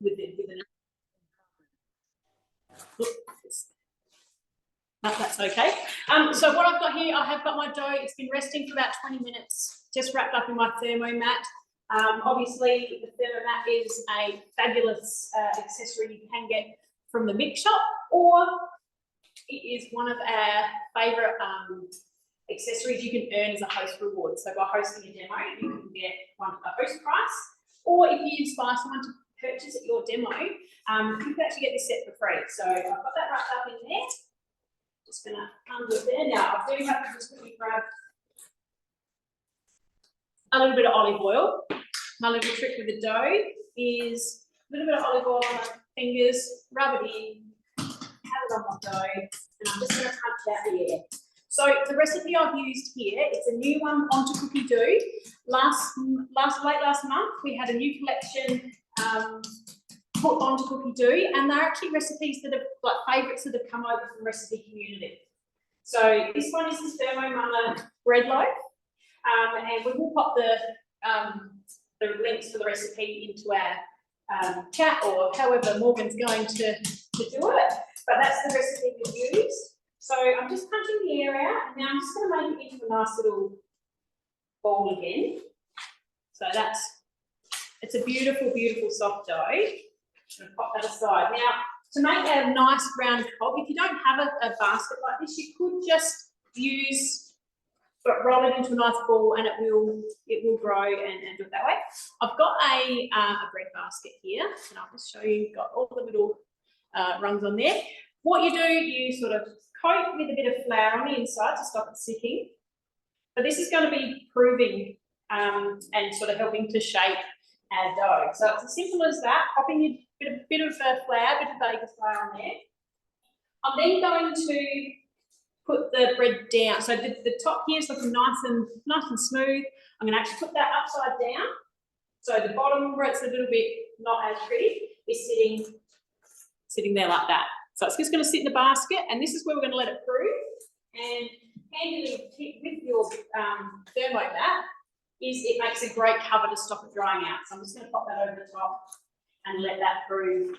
with an. No, that's okay. So what I've got here, I have got my dough. It's been resting for about 20 minutes, just wrapped up in my Thermomat. Obviously, the Thermomat is a fabulous accessory you can get from the mix shop, or it is one of our favourite accessories you can earn as a host reward. So by hosting a demo, you can get a host price, or if you inspire someone to purchase at your demo, you can actually get this set for free. So I've got that wrapped up in there. Just going to undo it there. Now, I do have to just quickly grab a little bit of olive oil. My little trick with the dough is a little bit of olive oil on my fingers, rub it in, have it on my dough, and I'm just going to punch out the air. So the recipe I've used here, it's a new one onto cookie dough. Late last month, we had a new collection put onto cookie dough, and they're actually recipes that are like favourites that have come over from Recipe Community. So this one is the Thermomix bread loaf, and we will pop the links for the recipe into our chat, or however Morgan's going to do it. But that's the recipe we used. So I'm just punching the air out, and now I'm just going to make it into a nice little ball again. So it's a beautiful, beautiful soft dough. I'm going to pop that aside. Now, to make a nice round cob, if you don't have a basket like this, you could just roll it into a nice ball, and it will grow and do it that way. I've got a bread basket here, and I'll just show you. Got all the little rungs on there. What you do, you sort of coat with a bit of flour on the inside to stop it sticking. But this is going to be proving and sort of helping to shape our dough. So it's as simple as that. Popping a bit of flour, a bit of baker's flour on there. I'm then going to put the bread down. So the top here is looking nice and smooth. I'm going to actually put that upside down. So the bottom, where it's a little bit not as pretty, is sitting there like that. So it's just going to sit in the basket, and this is where we're going to let it prove. And handily with your Thermomat is it makes a great cover to stop it drying out. So I'm just going to pop that over the top and let that prove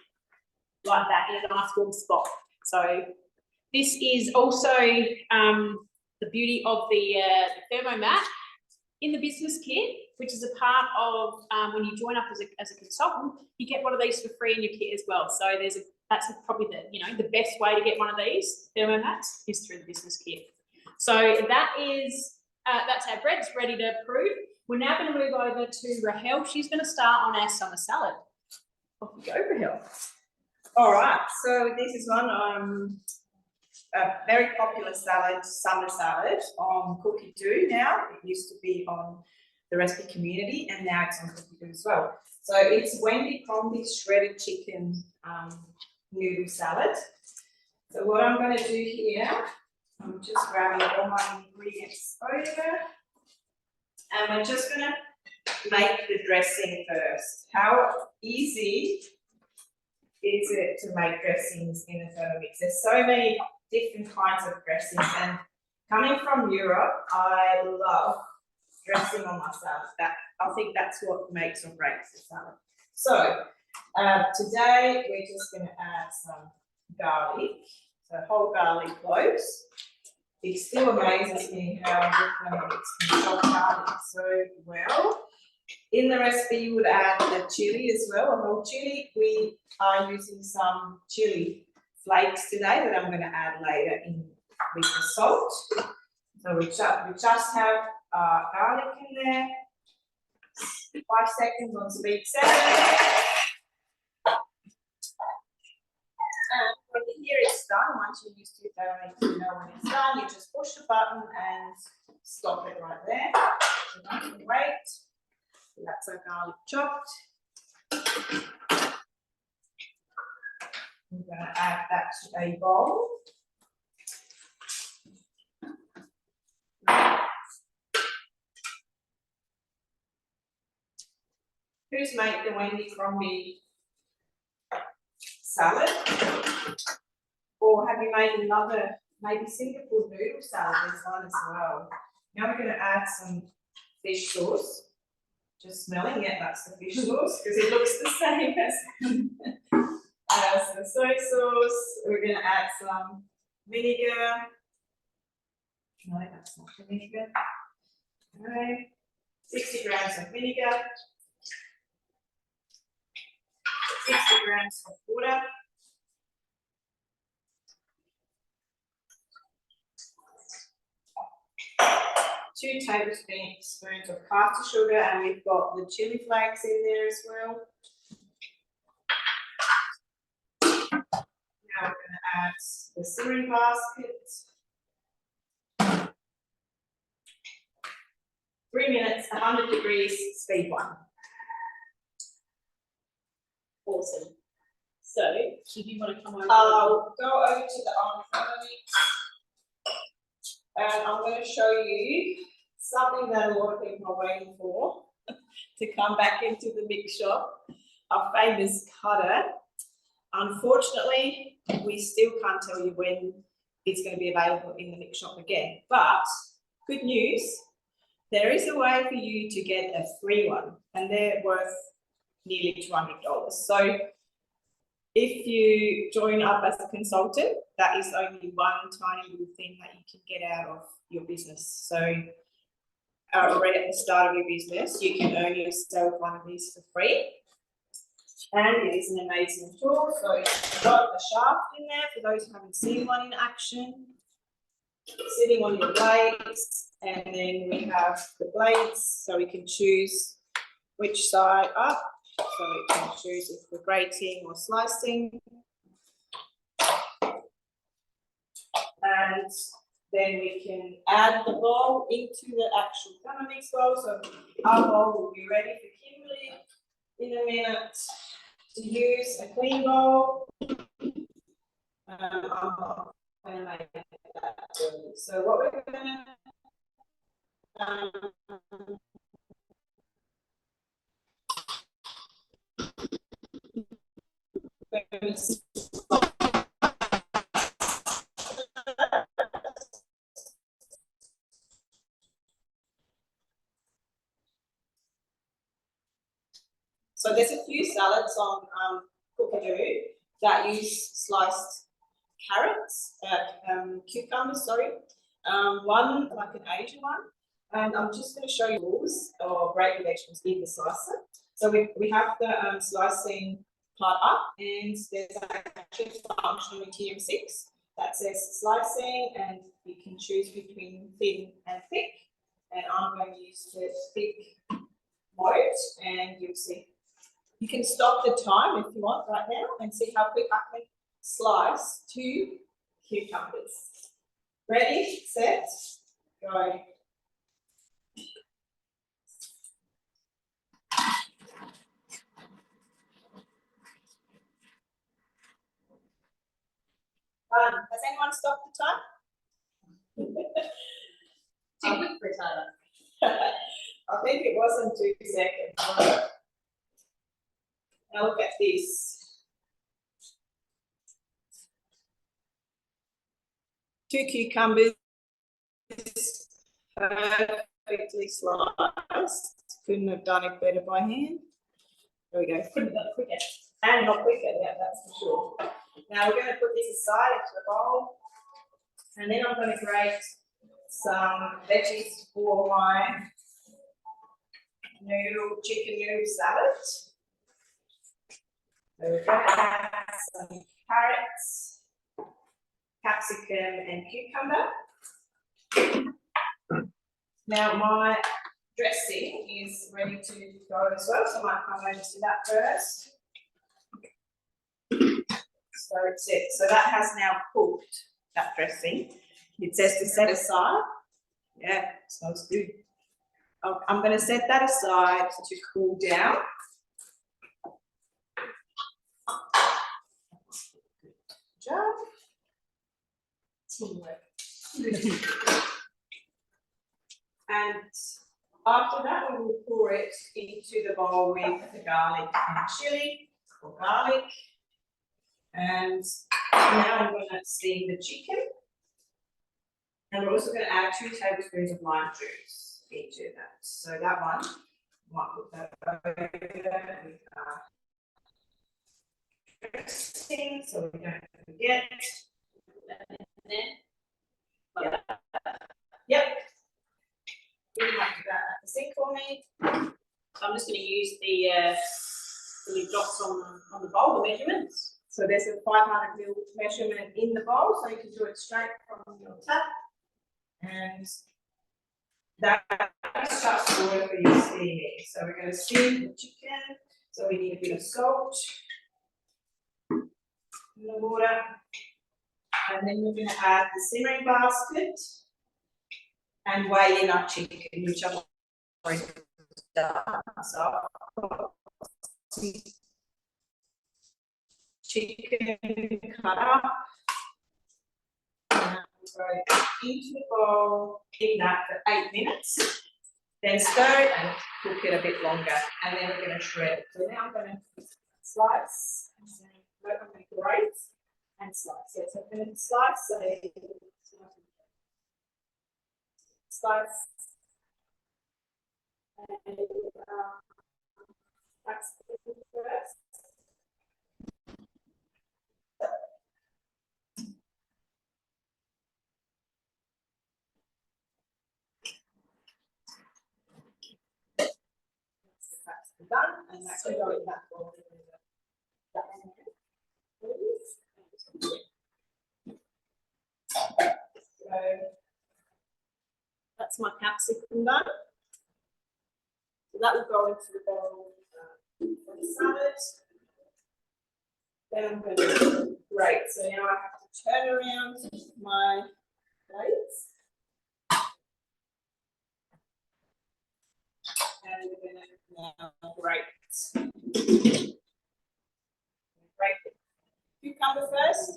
like that in a nice warm spot. So this is also the beauty of the Thermomat in the business kit, which is a part of when you join up as a consultant, you get one of these for free in your kit as well. So that's probably the best way to get one of these Thermomats is through the business kit. So that's our bread. It's ready to prove. We're now going to move over to Rahel. She's going to start on our summer salad. Off you go, Rahel. All right. So this is one a very popular salad, summer salad on Cookie Dough now. It used to be on the Recipe Community, and now it's on Cookie Dough as well. So it's Wendy Crombie's shredded chicken noodle salad. So what I'm going to do here, I'm just grabbing all my ingredients over, and we're just going to make the dressing first. How easy is it to make dressings in a Thermomix? There's so many different kinds of dressings, and coming from Europe, I love dressing on my salad. I think that's what makes or breaks the salad. So today we're just going to add some garlic, so whole garlic cloves. It still amazes me how different can chop garlic so well. In the recipe, you would add the chili as well, a whole chili. We are using some chili flakes today that I'm going to add later in with the salt. So we just have garlic in there. 5 seconds on speed 7. And when you hear it's done, once you're used to it, you know when it's done, you just push the button and stop it right there. So don't wait. So that's our garlic chopped. I'm going to add that to a bowl. Who's made the Wendy Crombie salad? Or have you made another, maybe Singapore noodle salad? There's one as well. Now we're going to add some fish sauce just smelling it, that's the fish sauce, because it looks the same as the soy sauce. We're going to add some vinegar. No, that's not the vinegar. Alright, 60 grams of vinegar, 60 grams of water, 2 tablespoons of caster sugar, and we've got the chili flakes in there as well. Now we're going to add the simmering basket. 3 minutes, 100 degrees, speed 1. Awesome. So, if you want to come over. I'll go over to the entree, and I'm going to show you something that a lot of people are waiting for to come back into the mix shop, our famous cutter. Unfortunately, we still can't tell you when it's going to be available in the mix shop again, but good news, there is a way for you to get a free one, and they're worth nearly $200. So if you join up as a consultant, that is only one tiny little thing that you can get out of your business. So already at the start of your business, you can earn yourself one of these for free. And it is an amazing tool. So it's got a shaft in there for those who haven't seen one in action, sitting on your blades. And then we have the blades, so we can choose which side up. So we can choose if we're grating or slicing. And then we can add the bowl into the actual Thermomix bowl. So our bowl will be ready for Kimberley in a minute to use a clean bowl. I'm not going to make that dirty. So what we're going to so there's a few salads on Cookadoo that use sliced carrots, cucumbers, sorry. One like an Asian one, and I'm just going to show you rules or break the vegetables in the slicer. So we have the slicing part up, and there's actually a function with TM6 that says slicing, and you can choose between thin and thick. And I'm going to use the thick mode, and you'll see. You can stop the time if you want right now and see how quick I can slice 2 cucumbers. Ready, set, go. Has anyone stopped the time? Too quick for a timer. I think it wasn't 2 seconds. Now look at this. 2 cucumbers, perfectly sliced. Couldn't have done it better by hand. There we go. Couldn't have done it quicker. And not quicker, yeah, that's for sure. Now we're going to put this aside into the bowl. And then I'm going to grate some veggies for my chicken noodle salad. So we're going to add some carrots, capsicum and cucumber. Now my dressing is ready to go as well, so I might come over to that first. So it's it. So that has now cooked, that dressing. It says to set aside. Yeah, smells good. I'm going to set that aside to cool down. Good job. Teamwork. And after that, we will pour it into the bowl with the garlic and chili or garlic. And now I'm going to steam the chicken. And we're also going to add 2 tablespoons of lime juice into that. So that one Might put that over with dressing so we don't forget. Yep. Yep. You have to go at the sink for me. So I'm just going to use the little dots on the bowl, the measurements. So there's a 500ml measurement in the bowl, so you can do it straight from your tap. And that starts to work for your steaming. So we're going to steam the chicken. So we need a bit of salt in the water. And then we're going to add the simmering basket and weigh in our chicken, which I've already done. So chicken cut up. And throw it into the bowl, in that for 8 minutes. Then stir it and cook it a bit longer. And then we're going to shred it. So now I'm going to slice. I'm going to grate and slice. Yeah, so I'm going to slice. So slice. And that's the first. That's done, and that's going to go in that bowl. So that's my capsicum done. So that will go into the bowl for the salad. Then I'm going to grate. So now I have to turn around my plates. And we're going to now grate. Grate the cucumber first.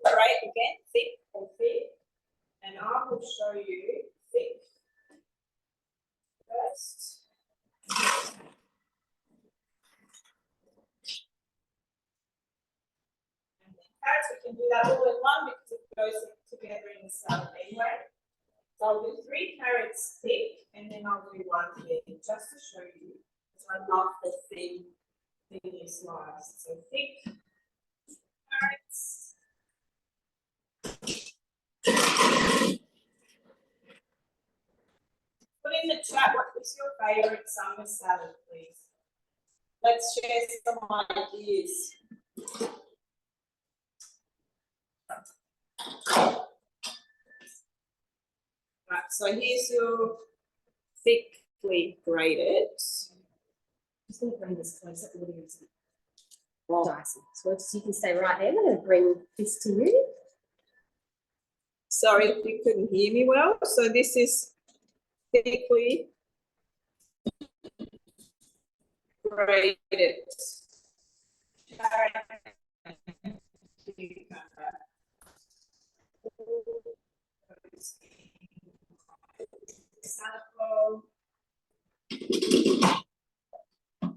Grate again, thick and thick. And I will show you thick first. And then carrots, we can do that all in one because it goes together in the salad anyway. So I'll do 3 carrots thick, and then I'll do 1 thin, just to show you. So I love the thin slice. So thick carrots. Put in the chat what is your favourite summer salad, please. Let's share some ideas. Right, so here's your thickly grated. Just going to bring this close up a little bit. Dicey. So you can stay right there. I'm going to bring this to you. Sorry if you couldn't hear me well. So this is thickly grated. Salad bowl,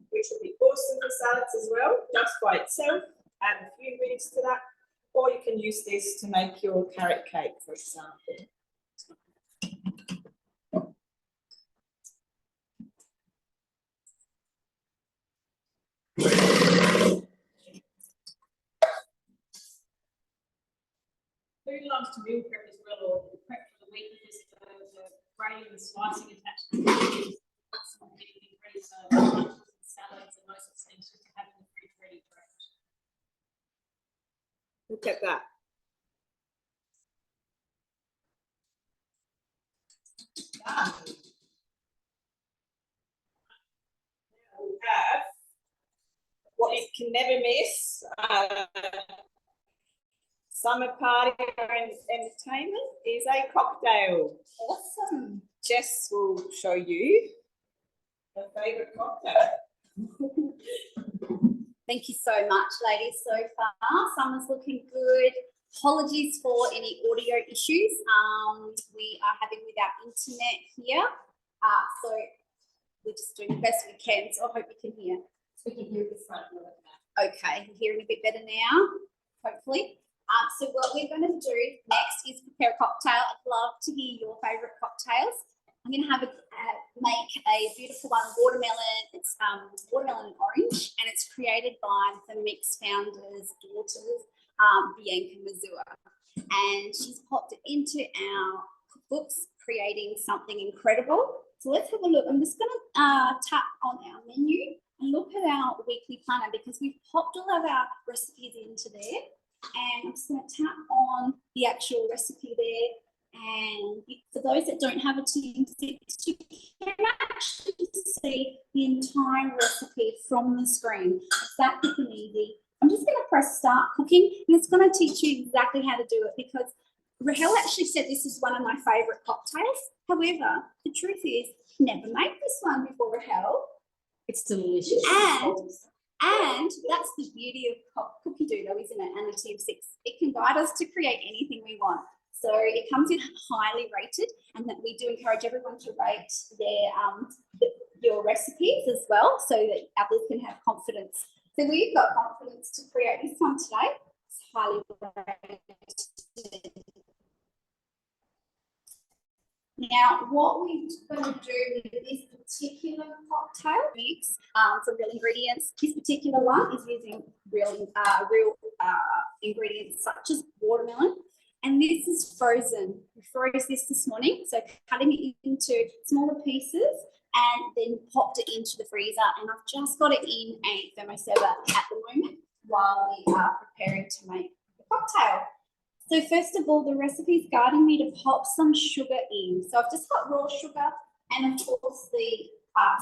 which will be awesome for salads as well, just by itself. Add a few ingredients to that, or you can use this to make your carrot cake, for example. Who loves to meal prep as well, or prep for the week because the grating and slicing attached to it. Getting ready, so lunches and salads and most of the things just to have in the fridge ready for it. Look at that. Done. Now we have what you can never miss. Summer party or entertainment is a cocktail. Awesome. Jess will show you her favourite cocktail. Thank you so much, ladies, so far. Summer's looking good. Apologies for any audio issues we are having with our internet here. So we're just doing the best we can. So I hope you can hear. We can hear this front. Okay, you're hearing a bit better now, hopefully. So what we're going to do next is prepare a cocktail. I'd love to hear your favourite cocktails. I'm going to have make a beautiful one, watermelon. It's watermelon and orange, and it's created by the Thermomix founder's daughters, Bianca Mazur. And she's popped it into our cookbooks, creating something incredible. So let's have a look. I'm just going to tap on our menu and look at our weekly planner, because we've popped all of our recipes into there. And I'm just going to tap on the actual recipe there. And for those that don't have a Team 6, you can actually see the entire recipe from the screen. It's that quick and easy. I'm just going to press start cooking, and it's going to teach you exactly how to do it, because Rahel actually said this is one of my favourite cocktails. However, the truth is, never made this one before, Rahel. It's delicious. And that's the beauty of Cookie Dough, isn't it? And the Team 6. It can guide us to create anything we want. So it comes in highly rated, and that we do encourage everyone to rate your recipes as well, so that others can have confidence. So we've got confidence to create this one today. It's highly rated. Now, what we're going to do with this particular cocktail mix, some real ingredients. This particular one is using real ingredients such as watermelon, and this is frozen. We froze this morning, so cutting it into smaller pieces and then popped it into the freezer. And I've just got it in a thermosaver at the moment while we are preparing to make the cocktail. So first of all, the recipe is guiding me to pop some sugar in. So I've just got raw sugar, and of course the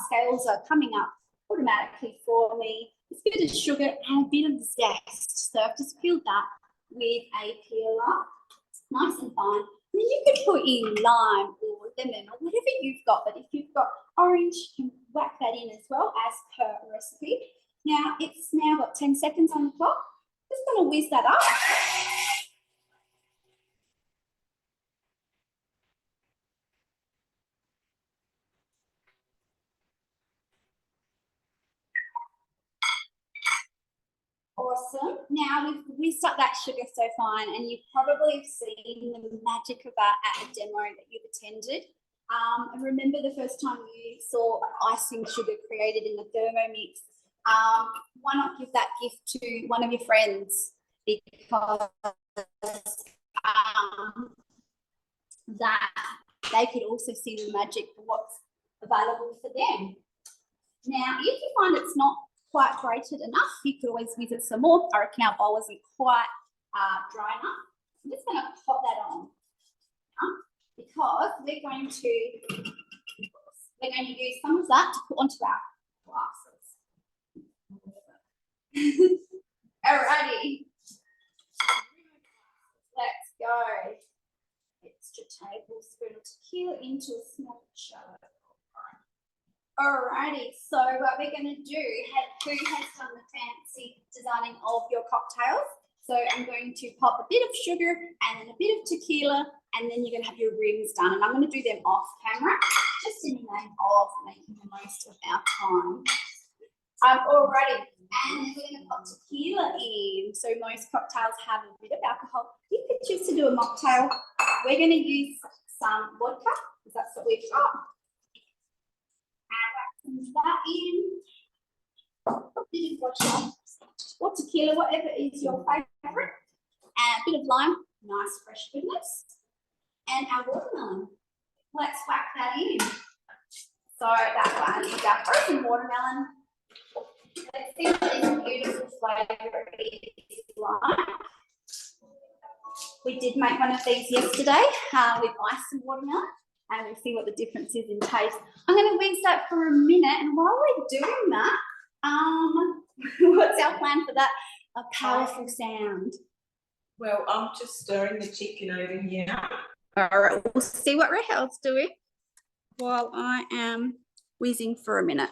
scales are coming up automatically for me. It's a bit of sugar and a bit of zest. So I've just peeled that with a peeler, nice and fine. And then you could put in lime or lemon or whatever you've got. But if you've got orange, you can whack that in as well as per recipe. Now it's now got 10 seconds on the clock. Just going to whiz that up. Awesome. Now we've whisked up that sugar so fine, and you've probably seen the magic of that at a demo that you've attended. And remember the first time you saw icing sugar created in the Thermomix. Why not give that gift to one of your friends, because that they could also see the magic of what's available for them. Now, if you find it's not quite grated enough, you could always visit some more. I reckon our bowl isn't quite dry enough. I'm just going to pop that on because we're going to use some of that to put onto our glasses. Alrighty, let's go. Extra tablespoon of tequila into a small jar. Alrighty, so what we're going to do, who has done the fancy designing of your cocktails? So I'm going to pop a bit of sugar and then a bit of tequila, and then you're going to have your rims done. And I'm going to do them off camera, just in the name of making the most of our time. Alrighty, and then we're going to pop tequila in. So most cocktails have a bit of alcohol. You could choose to do a mocktail. We're going to use some vodka, because that's what we've got. That in, bit of vodka or tequila, whatever is your favourite, and a bit of lime, nice fresh goodness, and our watermelon. Let's whack that in. So that one is our frozen watermelon. Let's see what this beautiful flavour is like. We did make one of these yesterday with ice and watermelon, and we'll see what the difference is in taste. I'm going to whiz that for a minute, and while we're doing that, what's our plan for that? A powerful sound. Well, I'm just stirring the chicken over here. All right, we'll see what Rahel's doing while I am whizzing for a minute.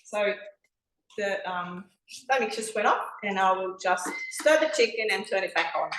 So the stomach just went off, and I will just stir the chicken and turn it back on.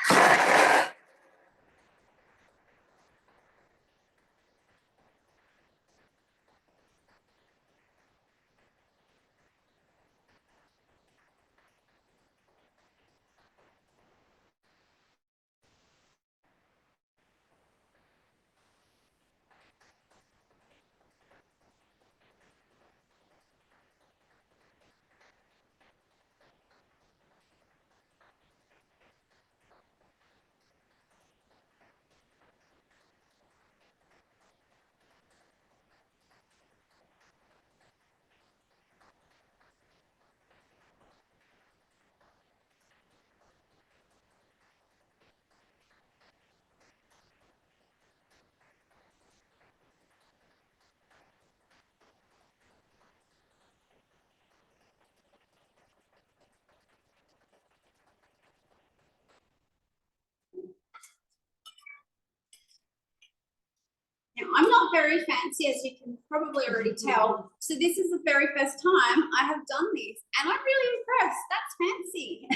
very fancy, as you can probably already tell. So this is the very first time I have done this, and I'm really impressed. That's fancy.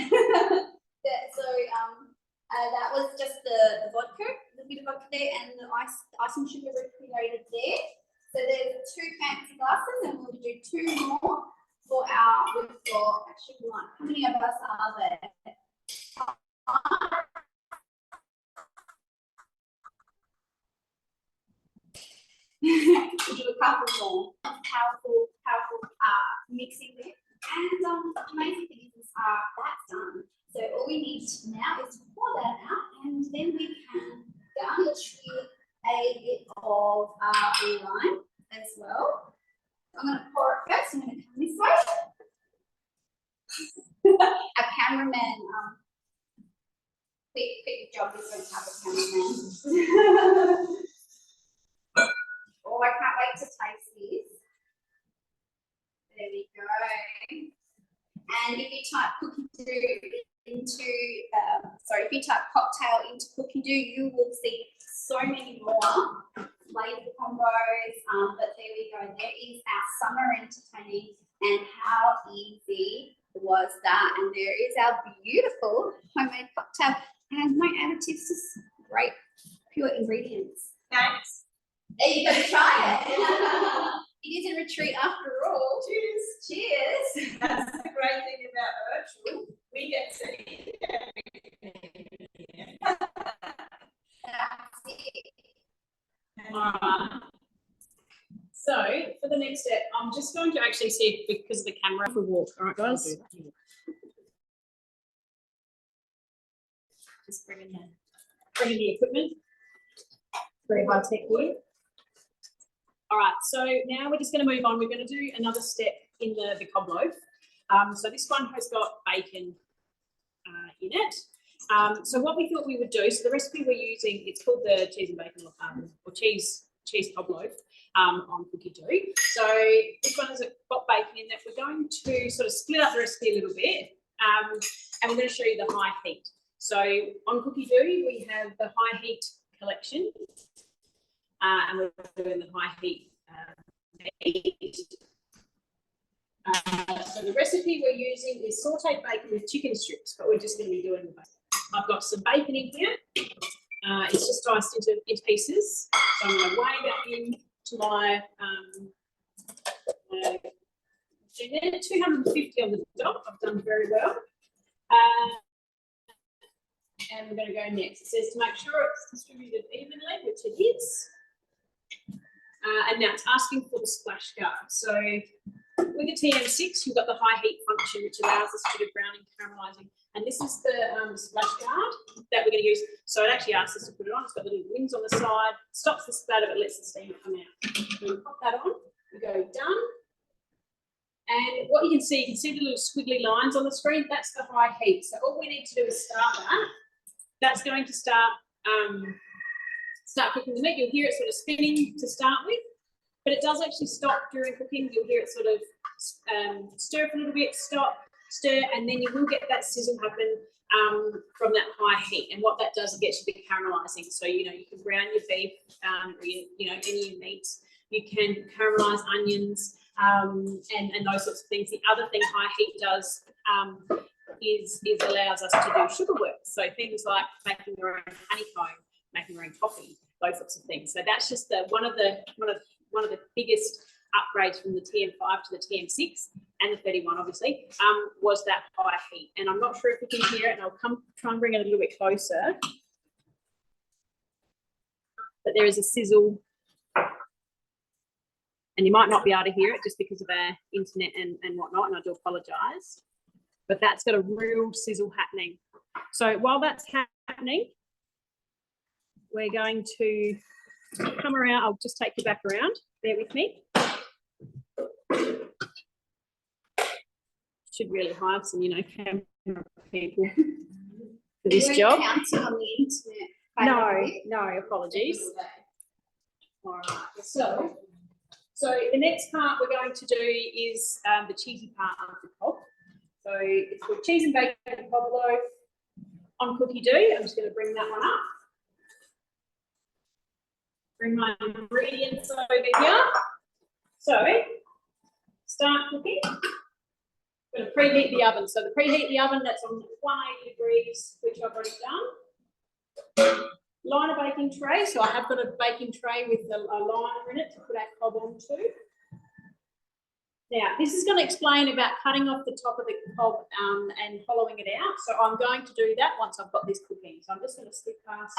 That was just the vodka, the bit of vodka there, and the icing sugar recreated there. So there's 2 fancy glasses, and we'll do 2 more for our, actually, how many of us are there? We'll do a couple more. Powerful mixing there. And the amazing thing is that's done. So all we need now is to pour that out, and then we can garnish with a bit of lime as well. I'm going to pour it first. I'm going to come this way. Our cameraman, quick job, we don't have a cameraman. Oh, I can't wait to taste this. There we go. And if you type cookie dough into, if you type cocktail into cookie dough, you will see so many more flavor combos. But there we go. There is our summer entertaining, and how easy was that? And there is our beautiful homemade cocktail, and no additives, just great pure ingredients. Thanks. There you go, try it. It is a retreat after all. Cheers. Cheers. That's the great thing about virtual. We get to eat everything. That's it. All right. So for the next step, I'm just going to actually see if, because of the camera, if we walk. All right, guys. Just bring in the equipment. Very high tech here. All right, so now we're just going to move on. We're going to do another step in the cob loaf. So this one has got bacon in it. So what we thought we would do, so the recipe we're using, it's called the cheese and bacon or cheese cob loaf on cookie dough. So this one has got bacon in that. We're going to sort of split up the recipe a little bit, and we're going to show you the high heat. So on cookie dough, we have the high heat collection. And we're doing the high heat meat. So the recipe we're using is sauteed bacon with chicken strips, but we're just going to be doing the bacon. I've got some bacon in here. It's just diced into pieces. So I'm going to weigh that into my 250 on the dot. I've done very well. And we're going to go next. It says to make sure it's distributed evenly, which it is. And now it's asking for the splash guard. So with the TM6, you've got the high heat function, which allows us to do browning, caramelising. And this is the splash guard that we're going to use. So it actually asks us to put it on. It's got the little wings on the side, stops the splatter, but lets the steam come out. We pop that on, we go done. And what you can see the little squiggly lines on the screen. That's the high heat. So all we need to do is start that. That's going to start cooking the meat. You'll hear it sort of spinning to start with, but it does actually stop during cooking. You'll hear it sort of stir for a little bit, stop, stir, and then you will get that sizzle happen from that high heat. And what that does, it gets you a bit caramelising. So, you know, you can brown your beef, or any of your meats. You can caramelise onions and those sorts of things. The other thing high heat does is allows us to do sugar work. So things like making your own honeycomb, making your own coffee, those sorts of things. So that's just one of the biggest upgrades from the TM5 to the TM6 and the 31, obviously, was that high heat. And I'm not sure if you can hear it, and I'll try and bring it a little bit closer. But there is a sizzle, and you might not be able to hear it just because of our internet and whatnot, and I do apologise. But that's got a real sizzle happening. So while that's happening, we're going to come around. I'll just take you back around. Bear with me. Should really hire some, camera people for this job. On the internet. No, apologies. All right. So the next part we're going to do is the cheesy part of the cob. So it's called cheese and bacon cob loaf on cookie dough. I'm just going to bring that one up. bring my ingredients over here. So, start cooking. I'm going to preheat the oven. So the preheat the oven, that's on 180 degrees, which I've already done. Line a baking tray. So I have got a baking tray with a liner in it to put our cob onto. Now, this is going to explain about cutting off the top of the cob and hollowing it out. So I'm going to do that once I've got this cooking. So I'm just going to skip past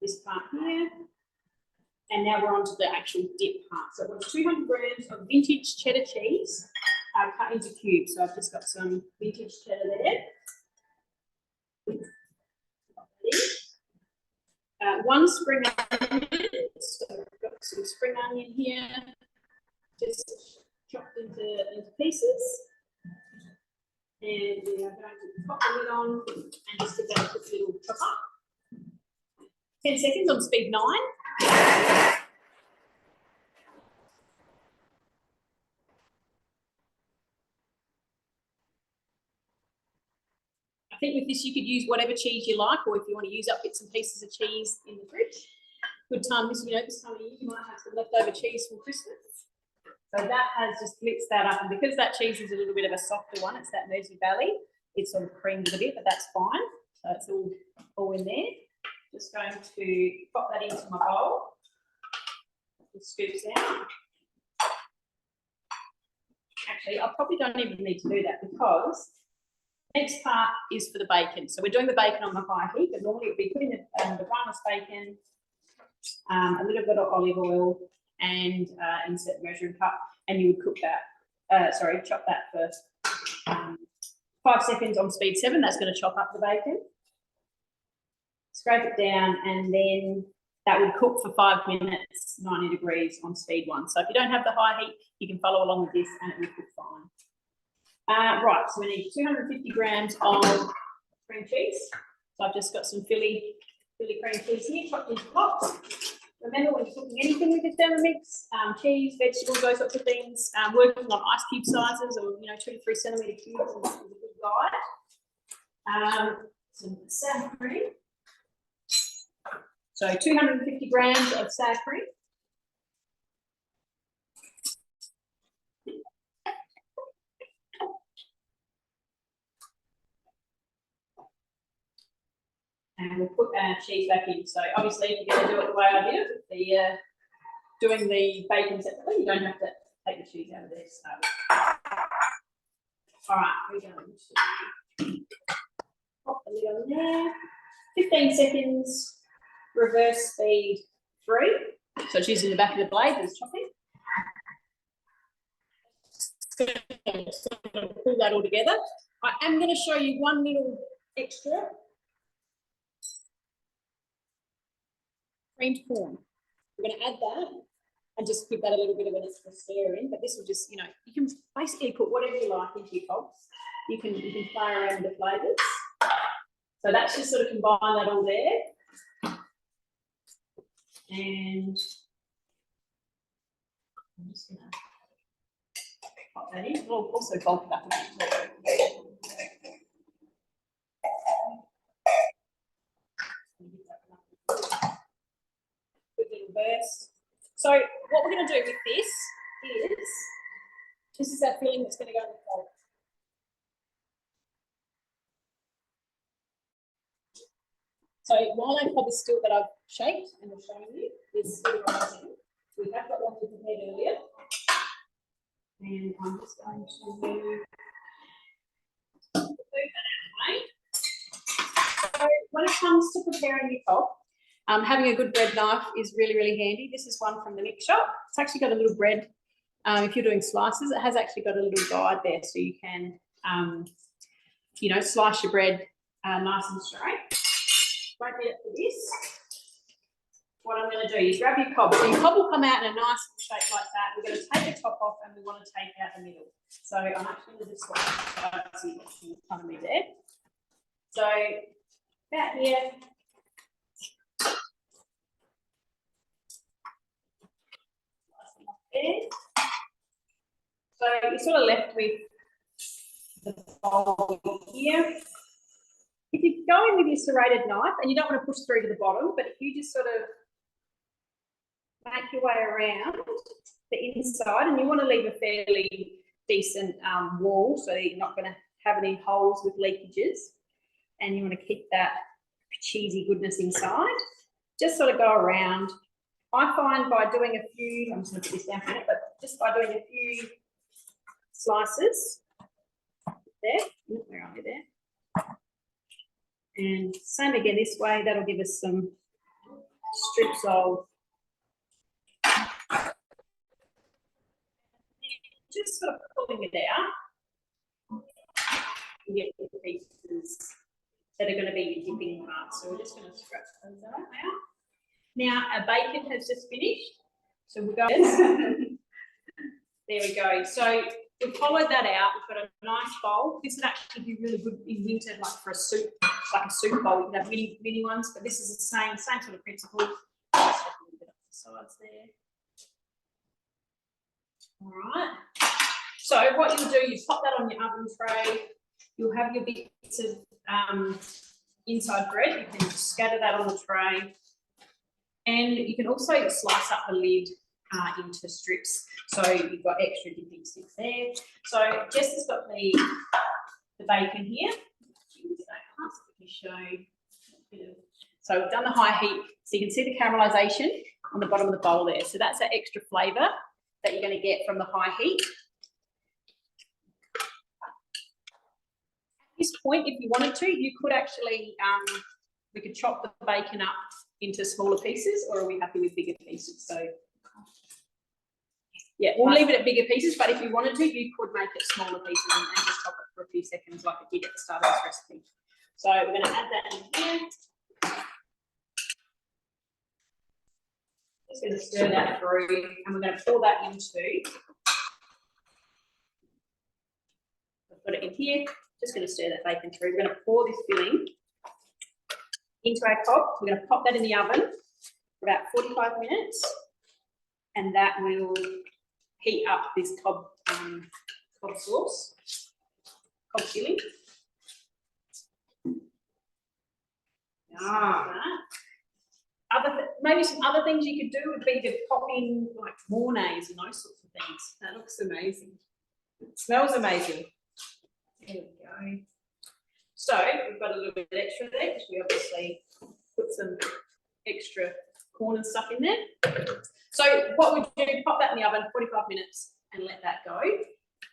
this part here. And now we're on to the actual dip part. So I've got 200 grams of vintage cheddar cheese cut into cubes. So I've just got some vintage cheddar there. One spring onion. So I've got some spring onion here. Just chopped into pieces, and we are going to pop the lid on and just give that a quick little chop up. 10 seconds on speed 9. I think with this you could use whatever cheese you like, or if you want to use up bits and pieces of cheese in the fridge. Good time, this time of year you might have some leftover cheese from Christmas. So that has just blitzed that up, and because that cheese is a little bit of a softer one, it's that Mersey Valley, it's sort of creamed it a bit, but that's fine. So it's all in there. Just going to pop that into my bowl. It scoops out. Actually, I probably don't even need to do that because the next part is for the bacon. So we're doing the bacon on the high heat, but normally it would be putting the boneless bacon, a little bit of olive oil, and insert measuring cup, and you would cook that, chop that for 5 seconds on speed 7. That's going to chop up the bacon. Scrape it down, and then that would cook for 5 minutes, 90 degrees on speed 1. So if you don't have the high heat, you can follow along with this and it will cook fine. Right, so we need 250 grams of cream cheese. So I've just got some Philly cream cheese here, chopped into blocks. Remember, when you're cooking anything with your Thermomix, cheese, vegetables, those sorts of things, working on ice cube sizes or 2 to 3 centimetre cubes is a good guide. Some sour cream. So 250 grams of sour cream. And we'll put our cheese back in. So obviously, if you're going to do it the way I did it, doing the bacon separately, you don't have to take the cheese out of there. So, all right, we're going to pop the lid on there. 15 seconds, reverse speed 3. So it's using the back of the blade that's chopping. So pull that all together. I am going to show you one little extra. Creamed corn. We're going to add that and just give that a little bit of an extra stir in. But this will just, you can basically put whatever you like into your cobs. You can play around with the flavours. So that's just sort of combine that all there. And I'm just going to pop that in. We'll also bulk it up a bit. Burst. So what we're going to do with this is that filling that's going to go in the cob. So while our cob is still that I've shaped and I've shown you is still rising, we have got one we prepared earlier, and I'm just going to move that out of the way. So when it comes to preparing your cob, having a good bread knife is really, really handy. This is one from the mix shop. It's actually got a little bread. If you're doing slices, it has actually got a little guide there, so you can, slice your bread nice and straight. Won't need it for this. What I'm going to do is grab your cob. So your cob will come out in a nice shape like that. We're going to take the top off and we want to take out the middle. So I'm actually going to just see what's in front of me there. So about here. There. So you're sort of left with the bowl here. If you go in with your serrated knife, and you don't want to push through to the bottom, but if you just sort of make your way around the inside, and you want to leave a fairly decent wall so that you're not going to have any holes with leakages, and you want to keep that cheesy goodness inside. Just sort of go around. I find by doing a few, I'm just going to put this down for a minute, but just by doing a few slices, there, where are we there? And same again this way, that'll give us some strips of, just sort of pulling it out. You get the pieces that are going to be your dipping parts. So we're just going to scratch those out now. Now our bacon has just finished. So we'll go. There we go. So we've followed that out. We've got a nice bowl. This would actually be really good in winter, like for a soup, like a soup bowl. You can have mini ones, but this is the same sort of principle. Just a little bit up the sides there. All right. So what you'll do, you pop that on your oven tray. You'll have your bits of inside bread. You can scatter that on the tray, and you can also slice up the lid into strips. So you've got extra dipping sticks there. So Jess has got the bacon here. So we've done the high heat, so you can see the caramelisation on the bottom of the bowl there. So that's that extra flavour that you're going to get from the high heat. At this point, if you wanted to, you could actually, we could chop the bacon up into smaller pieces, or are we happy with bigger pieces? So yeah, we'll leave it at bigger pieces, but if you wanted to, you could make it smaller pieces and just chop it for a few seconds like I did at the start of this recipe. So we're going to add that in here. Just going to stir that through, and we're going to pour that into, I've got it in here, just going to stir that bacon through. We're going to pour this filling into our cob. We're going to pop that in the oven for about 45 minutes, and that will heat up this cob sauce, cob filling. Maybe some other things you could do would be to pop in like mornay's and those sorts of things. That looks amazing. It smells amazing. There we go. So we've got a little bit extra there because we obviously put some extra corn and stuff in there. So what we do, pop that in the oven 45 minutes and let that go.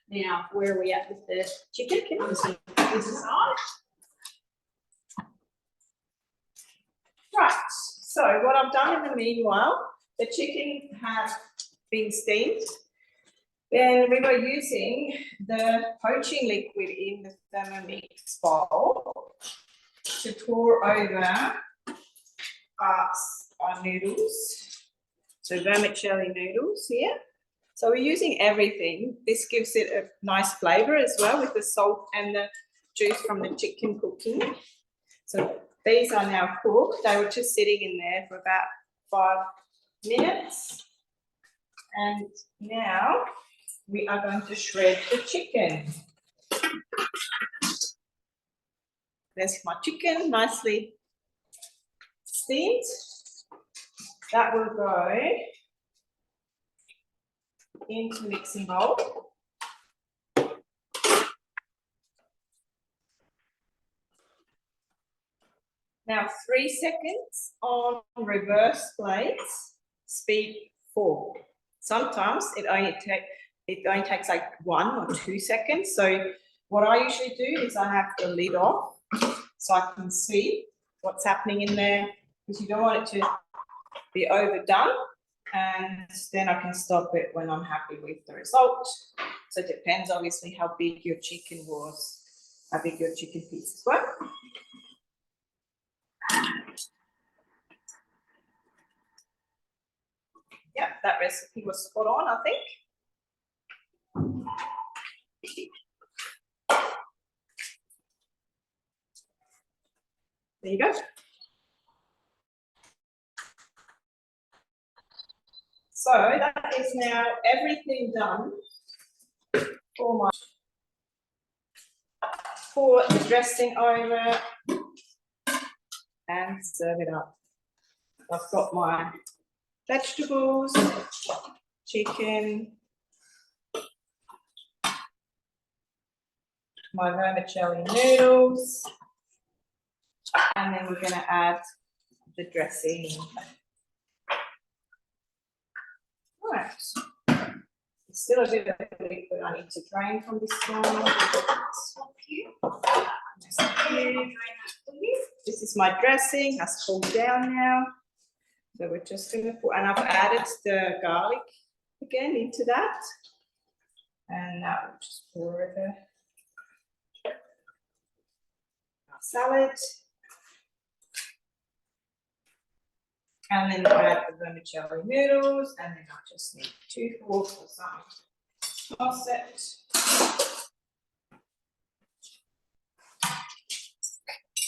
Now, where are we at with the chicken? I'm just going to put this aside. Right, so what I've done in the meanwhile, the chicken has been steamed. Then we were using the poaching liquid in the Thermomix bowl to pour over our noodles. So vermicelli noodles here. So we're using everything. This gives it a nice flavour as well with the salt and the juice from the chicken cooking. So these are now cooked. They were just sitting in there for about 5 minutes. And now we are going to shred the chicken. There's my chicken, nicely steamed. That will go into the mixing bowl. Now 3 seconds on reverse plates, speed 4. Sometimes it only takes like 1 or 2 seconds. So what I usually do is I have the lid off so I can see what's happening in there, because you don't want it to be overdone, and then I can stop it when I'm happy with the result. So it depends obviously how big your chicken was, how big your chicken pieces were. Yeah, that recipe was spot on, I think. There you go. So that is now everything done for the dressing over and serve it up. I've got my vegetables, chicken, my vermicelli noodles, and then we're going to add the dressing. Right. There's still a bit of liquid I need to drain from this one. This is my dressing, has cooled down now. So we're just going to put, and I've added the garlic again into that. And now we'll just pour over our salad. And then I add the vermicelli noodles, and then I just need 2 forks or some sauce it.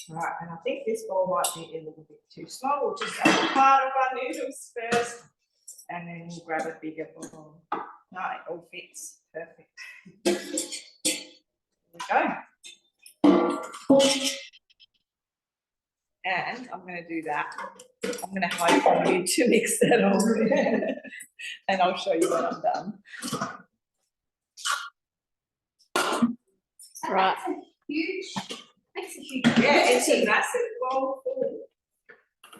All right, and I think this bowl might be a little bit too small. We'll just add part of our noodles first, and then we'll grab a bigger bowl. No, it all fits perfect. There we go. And I'm going to do that. I'm going to hide from you to mix that all, and I'll show you when I'm done. Right. Huge. Makes a huge. Yeah, it's a massive bowl full.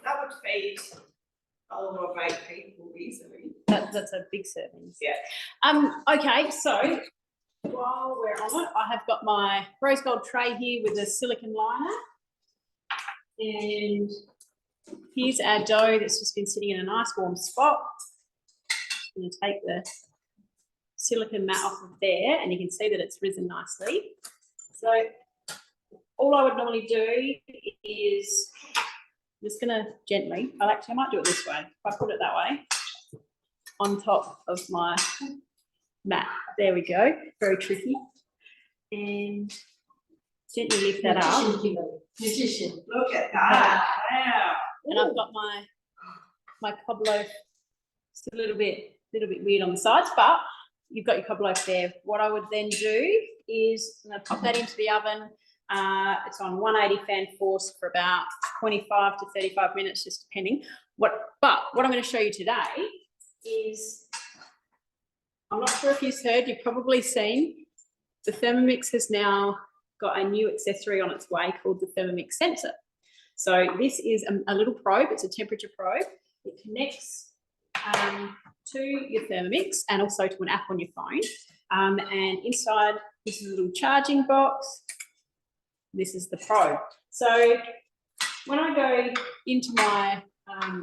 That would feed a lot of 8 people easily. That's a big serving. Yeah. Okay, so while we're on it, I have got my rose gold tray here with a silicone liner. And here's our dough that's just been sitting in a nice warm spot. I'm going to take the silicone mat off of there, and you can see that it's risen nicely. So all I would normally do is I'm just going to gently, I might do it this way. If I put it that way on top of my mat. There we go. Very tricky. And gently lift that up. Look at that. Wow. And I've got my cob loaf. It's a little bit weird on the sides, but you've got your cob loaf there. What I would then do is I'm going to pop that into the oven. It's on 180 fan force for about 25 to 35 minutes, just depending. But what I'm going to show you today is, I'm not sure if you've heard, you've probably seen, the Thermomix has now got a new accessory on its way called the Thermomix sensor. So this is a little probe. It's a temperature probe. It connects to your Thermomix and also to an app on your phone. And inside, this is a little charging box. This is the probe. So when I go into my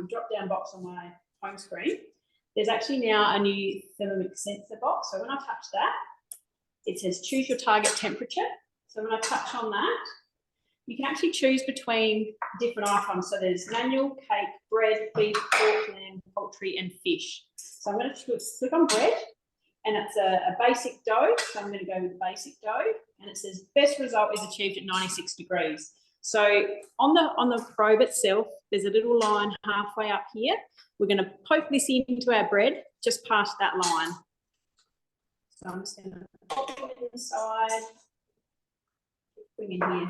drop-down box on my home screen, there's actually now a new Thermomix sensor box. So when I touch that, it says choose your target temperature. So when I touch on that, you can actually choose between different items. So there's manual, cake, bread, beef, pork, lamb, poultry, and fish. So I'm going to click on bread, and it's a basic dough. So I'm going to go with basic dough, and it says best result is achieved at 96 degrees. So on the probe itself, there's a little line halfway up here. We're going to poke this into our bread just past that line. So I'm just going to pop it inside. Bring in here.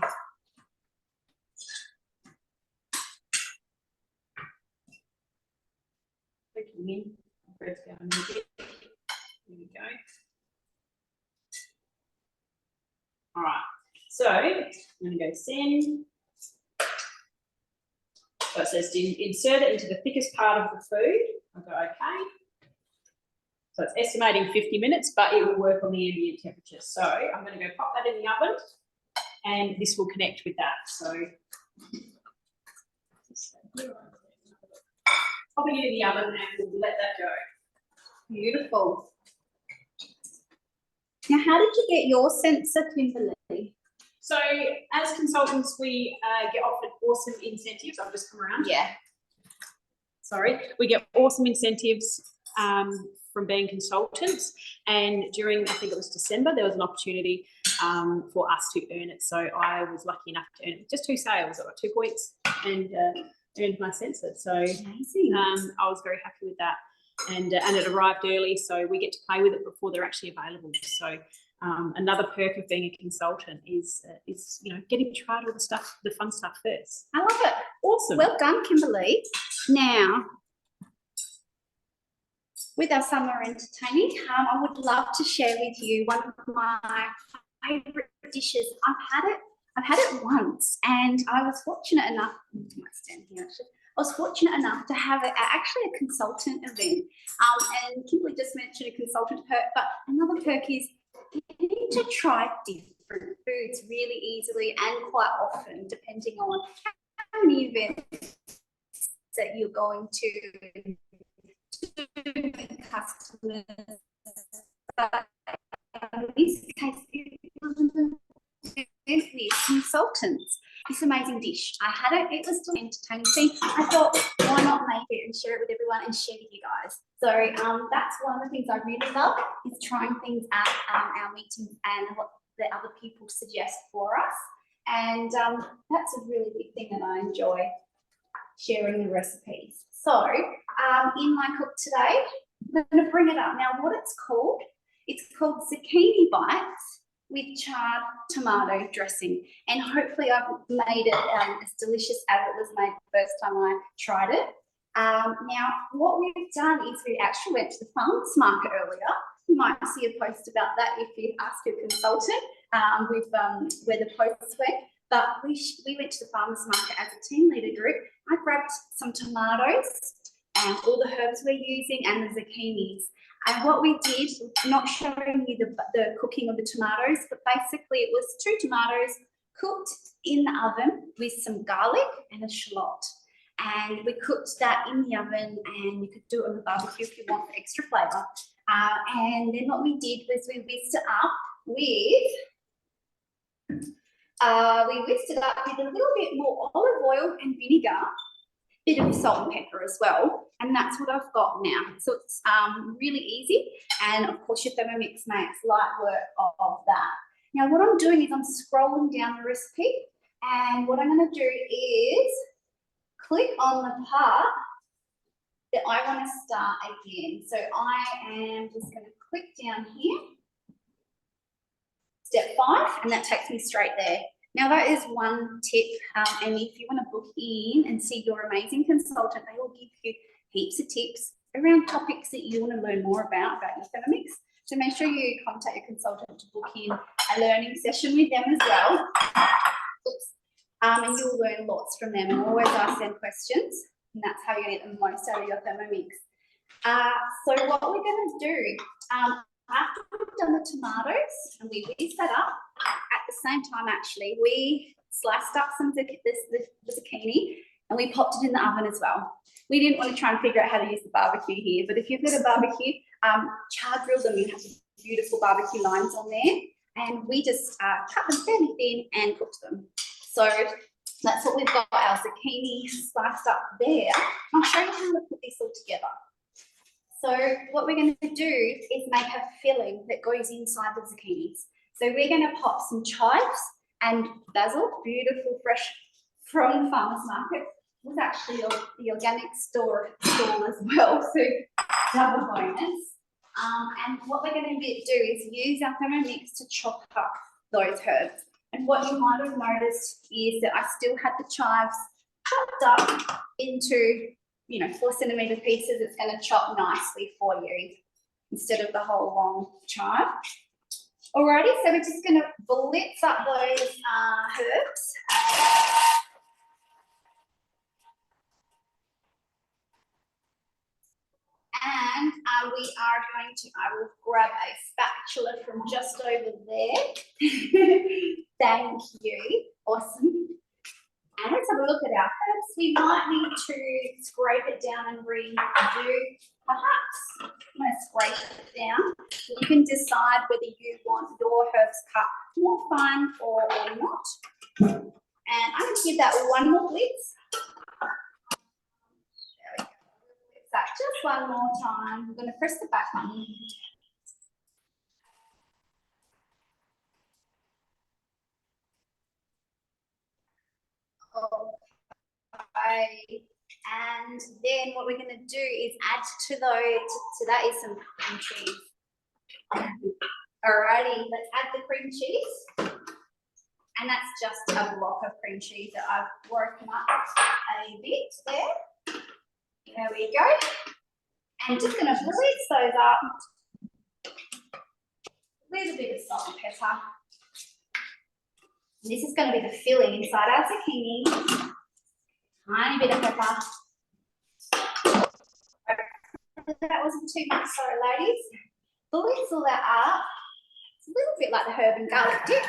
Clicking in. Bread's going a bit. Here we go. All right. So I'm going to go send. So it says to insert it into the thickest part of the food. I'll go okay. So it's estimating 50 minutes, but it will work on the ambient temperature. So I'm going to go pop that in the oven, and this will connect with that. So popping it in the oven, and we'll let that go. Beautiful. Now, how did you get your sensor, Kimberley? So as consultants, we get offered awesome incentives. I've just come around. Yeah. Sorry. We get awesome incentives from being consultants. And during, I think it was December, there was an opportunity for us to earn it. So I was lucky enough to earn just 2 sales. I got 2 points and earned my sensor. So amazing. I was very happy with that. And it arrived early, so we get to play with it before they're actually available. So another perk of being a consultant is getting to try all the fun stuff first. I love it. Awesome. Well done, Kimberley. Now, with our summer entertaining, I would love to share with you one of my favourite dishes. I've had it once, and I was fortunate enough. I might stand here actually. I was fortunate enough to have actually a consultant event. And Kimberley just mentioned a consultant perk, but another perk is you need to try different foods really easily and quite often, depending on how many events that you're going to with customers. But in this case, with consultants. This amazing dish. I had it, it was still entertaining. See, I thought, why not make it and share it with everyone and share with you guys? So that's one of the things I really love, is trying things at our meetings and what the other people suggest for us. And that's a really big thing that I enjoy, sharing the recipes. So in my cook today, I'm going to bring it up. Now what it's called zucchini bites with charred tomato dressing, and hopefully I've made it as delicious as it was made the first time I tried it. Now what we've done is we actually went to the farmers market earlier. You might see a post about that if you ask your consultant with where the posts went. But we went to the farmers market as a team leader group. I grabbed some tomatoes and all the herbs we're using and the zucchinis. And what we did, not showing you the cooking of the tomatoes, but basically it was 2 tomatoes cooked in the oven with some garlic and a shallot. And we cooked that in the oven, and you could do it on the barbecue if you want for extra flavour. And then what we did was we whisked it up with a little bit more olive oil and vinegar, bit of salt and pepper as well, and that's what I've got now. So it's really easy, and of course your Thermomix makes light work of that. Now what I'm doing is I'm scrolling down the recipe, and what I'm going to do is click on the part that I want to start again. So I am just going to click down here, step 5, and that takes me straight there. Now that is one tip, and if you want to book in and see your amazing consultant, they will give you heaps of tips around topics that you want to learn more about your Thermomix. So make sure you contact your consultant to book in a learning session with them as well. Oops. And you'll learn lots from them, and always ask them questions, and that's how you get the most out of your Thermomix. So what we're going to do, after we've done the tomatoes and we whisk that up, at the same time actually we sliced up some of the zucchini and we popped it in the oven as well. We didn't want to try and figure out how to use the barbecue here, but if you've got a barbecue, char grill them, you have beautiful barbecue lines on there, and we just cut them fairly thin and cooked them. So that's what we've got, our zucchini sliced up there. I'll show you how to put this all together. So what we're going to do is make a filling that goes inside the zucchinis. So we're going to pop some chives and basil, beautiful, fresh from the farmers market. It was actually the organic store as well, so double bonus. And what we're going to do is use our Thermomix to chop up those herbs. And what you might have noticed is that I still had the chives chopped up into 4-centimetre pieces. It's going to chop nicely for you instead of the whole long chive. Alrighty, so we're just going to blitz up those herbs. And I will grab a spatula from just over there. Thank you. Awesome. And let's have a look at our herbs. We might need to scrape it down and redo, perhaps. I'm going to scrape it down. You can decide whether you want your herbs cut more fine or not. And I'm going to give that one more blitz. There we go. Blitz that just one more time. I'm going to press the back button. Okay, and then what we're going to do is add to that is some cream cheese. Alrighty, let's add the cream cheese, and that's just a block of cream cheese that I've broken up a bit there. There we go. And just going to blitz those up. A little bit of salt and pepper. And this is going to be the filling inside our zucchini. Tiny bit of pepper. That wasn't too much, sorry ladies. Blitz all that up. It's a little bit like the herb and garlic dip.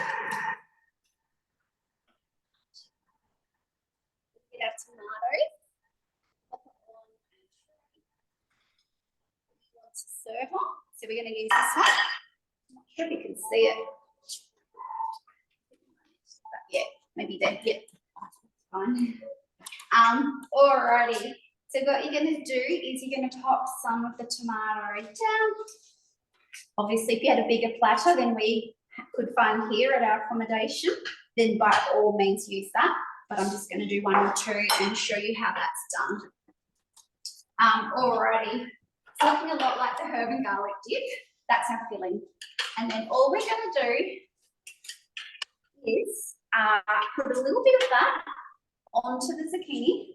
We have tomatoes. To serve on. So we're going to use this one. I'm not sure if you can see it. But yeah, maybe there. Yeah, fine. Alrighty. So what you're going to do is you're going to pop some of the tomato down. Obviously, if you had a bigger platter than we could find here at our accommodation, then by all means use that. But I'm just going to do one or two and show you how that's done. Alrighty. It's looking a lot like the herb and garlic dip. That's our filling. And then all we're going to do is put a little bit of that onto the zucchini.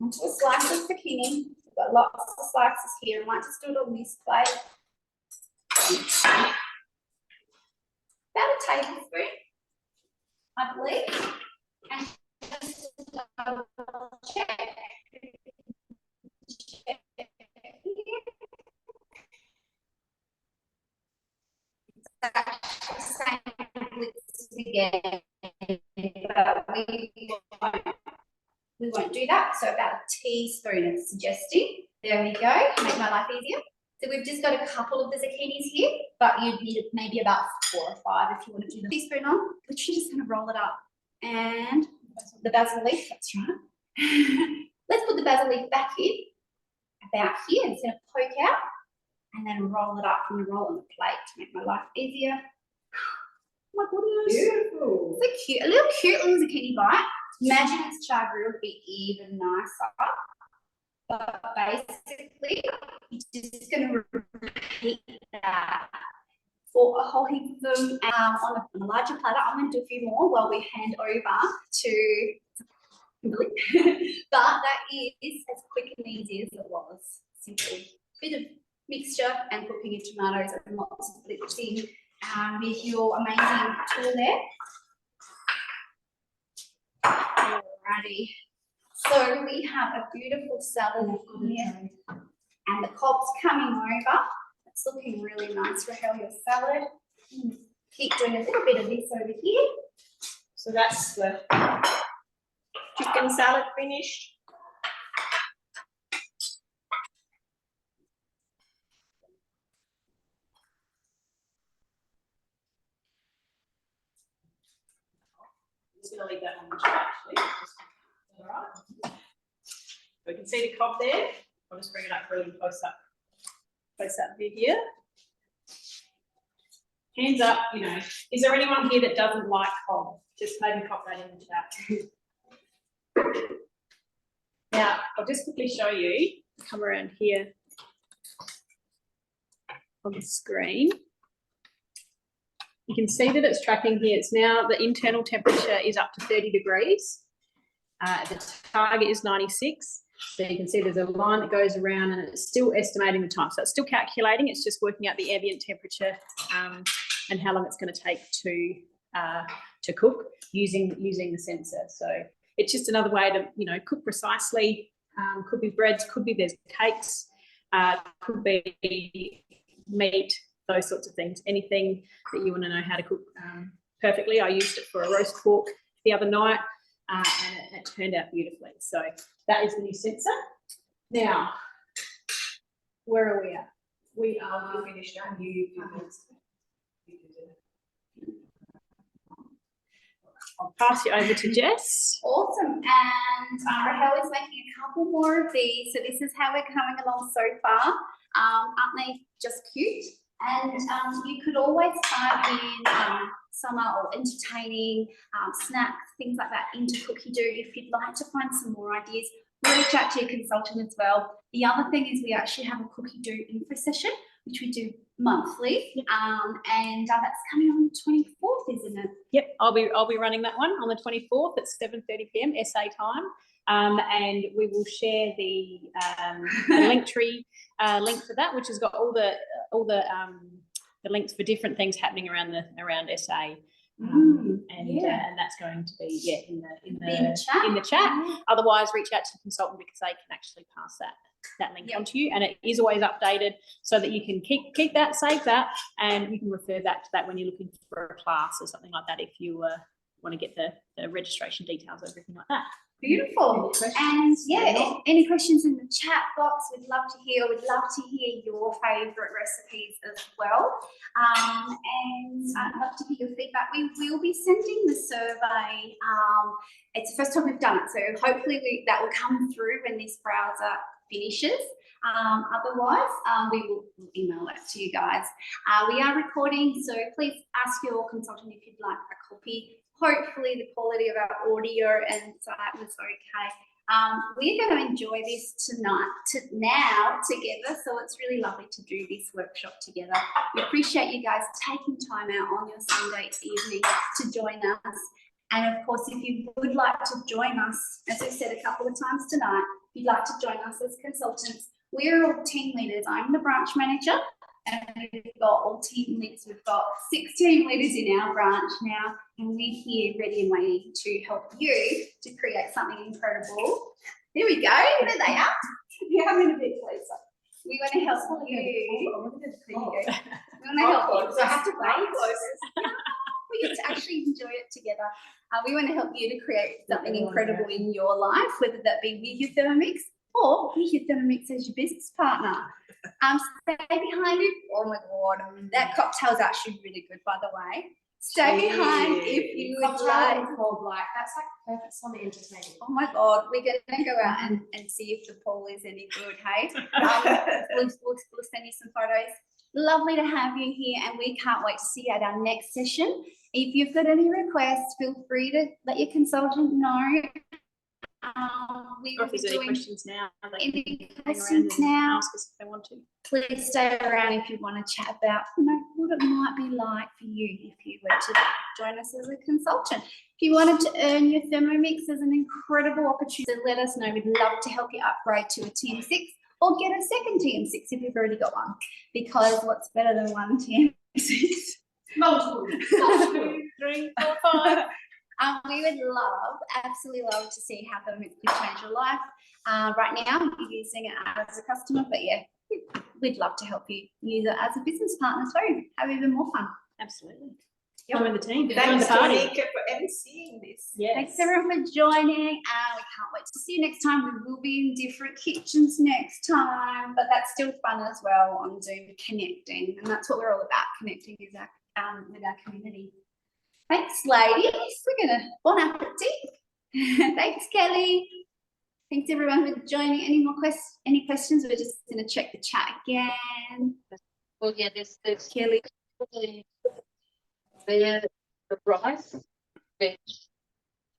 Onto a slice of zucchini. We've got lots of slices here. I might just do it on this plate. About a tablespoon, I believe. And just double check. Again, but we won't do that. So about a teaspoon of suggesting. There we go. Make my life easier. So we've just got a couple of the zucchinis here, but you'd need maybe about 4 or 5 if you want to do the teaspoon on. But you're just going to roll it up. And the basil leaf, that's right. Let's put the basil leaf back in, about here. It's going to poke out and then roll it up and roll on the plate to make my life easier. Oh my goodness. Beautiful. So cute. A little cute little zucchini bite. Imagine its char grilled would be even nicer. But basically, you're just going to repeat that for a whole heap of them on a larger platter. I'm going to do a few more while we hand over to Kimberley. But that is as quick and easy as it was. Simply a bit of mixture and cooking your tomatoes and lots of blitzing with your amazing tool there. Alrighty. So we have a beautiful salad here, and the cob's coming over. It's looking really nice, Rahel, your salad. Keep doing a little bit of this over here. So that's the chicken salad finished. I'm just going to leave that on the tray actually. All right. We can see the cob there. I'll just bring it up really close up view here. Hands up, you know. Is there anyone here that doesn't like cob? Just maybe pop that in the chat. Now, I'll just quickly show you. Come around here on the screen. You can see that it's tracking here. It's now the internal temperature is up to 30 degrees. The target is 96. So you can see there's a line that goes around and it's still estimating the time. So it's still calculating. It's just working out the ambient temperature and how long it's going to take to cook using the sensor. So it's just another way to, you know, cook precisely. Could be breads, could be there's cakes, could be meat, those sorts of things. Anything that you want to know how to cook perfectly. I used it for a roast pork the other night and it turned out beautifully. So that is the new sensor. Now, where are we at? We are finished on you. I'll pass you over to Jess. Awesome. And Rahel is making a couple more of these. So this is how we're coming along so far. Aren't they just cute? And you could always type in summer or entertaining snacks, things like that into Cookie Do. If you'd like to find some more ideas, reach out to your consultant as well. The other thing is we actually have a Cookie Do info session, which we do monthly, and that's coming on the 24th, isn't it? Yep, I'll be running that one on the 24th at 7:30 p.m. SA time, and we will share the Linktree link for that, which has got all the links for different things happening around SA. And that's going to be in the chat. Otherwise, reach out to the consultant because they can actually pass that link on to you, and it is always updated so that you can keep that, save that, and you can refer back to that when you're looking for a class or something like that if you want to get the registration details, everything like that. Beautiful. And any questions in the chat box, we'd love to hear. We'd love to hear your favourite recipes as well. And I'd love to hear your feedback. We will be sending the survey. It's the first time we've done it, so hopefully that will come through when this browser finishes. Otherwise, we will email that to you guys. We are recording, so please ask your consultant if you'd like a copy. Hopefully the quality of our audio and sight was okay. We're going to enjoy this now together, so it's really lovely to do this workshop together. We appreciate you guys taking time out on your Sunday evening to join us. And of course, if you would like to join us, as I said a couple of times tonight, if you'd like to join us as consultants, we're all team leaders. I'm the branch manager, and we've got all team leaders. We've got 6 team leaders in our branch now, and we're here ready and waiting to help you to create something incredible. There we go. There they are. Yeah, I'm in a bit closer. We want to help you. We want to help you. So I have to wait. We get to actually enjoy it together. We want to help you to create something incredible in your life, whether that be with your Thermomix or with your Thermomix as your business partner. Stay behind it. Oh my God, that cocktail's actually really good, by the way. Stay behind if you would like. Called like that's like perfect Sunday entertaining. Oh my God, we're going to go out and see if the pool is any good, hey? We'll send you some photos. Lovely to have you here, and we can't wait to see you at our next session. If you've got any requests, feel free to let your consultant know. We Or will if there's be any doing questions now, they any can hang around questions and now. ask us if they want to. Please stay around if you want to chat about, what it might be like for you if you were to join us as a consultant. If you wanted to earn your Thermomix as an incredible opportunity, let us know. We'd love to help you upgrade to a TM6 or get a second TM6 if you've already got one. Because what's better than one TM6? Multiple. 2, 3, 4, 5. We would absolutely love to see how Thermomix could change your life. Right now, you're using it as a customer, but yeah, we'd love to help you use it as a business partner too. Have even more fun. Absolutely. Yep. Join the team. Join Thanks the to party. Anika for emceeing this. Yes. Thanks everyone for joining. We can't wait to see you next time. We will be in different kitchens next time, but that's still fun as well on Zoom, connecting, and that's what we're all about, connecting with our community. Thanks, ladies. We're gonna bon appetit. Thanks, Kelly. Thanks everyone for joining. Any questions? We're just gonna check the chat again. Well, yeah, there's Kelly. the rice, veg,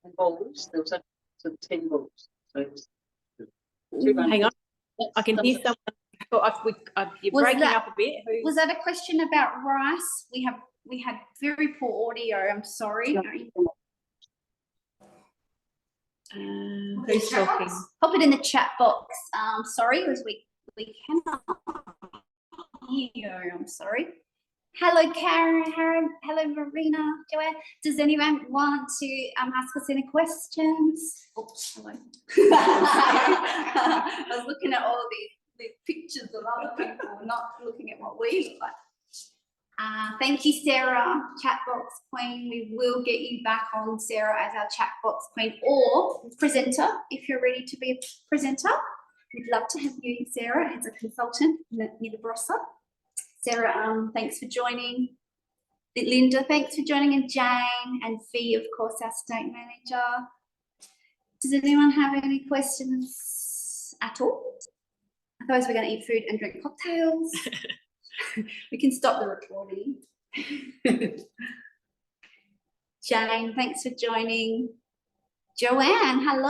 and balls. There was some 10 balls. So it was 200. Hang on. I can hear someone. You're Was breaking that- up a bit. Was that a question about rice? We had very poor audio. I'm sorry. Who's talking? Pop it in the chat box. Sorry, because we cannot hear you. I'm sorry. Hello, Karen. Hello, Marina. Joanne. Does anyone want to ask us any questions? Oops, hello. I was looking at all these pictures of other people, not looking at what we look like. Thank you, Sarah, chat box queen. We will get you back on, Sarah, as our chat box queen or presenter if you're ready to be a presenter. We'd love to have you, Sarah, as a consultant near the Barossa. Sarah, thanks for joining. Linda, thanks for joining, and Jane, and Fee, of course, our state manager. Does anyone have any questions at all? Otherwise, we're going to eat food and drink cocktails. We can stop the recording. Jane, thanks for joining. Joanne, hello.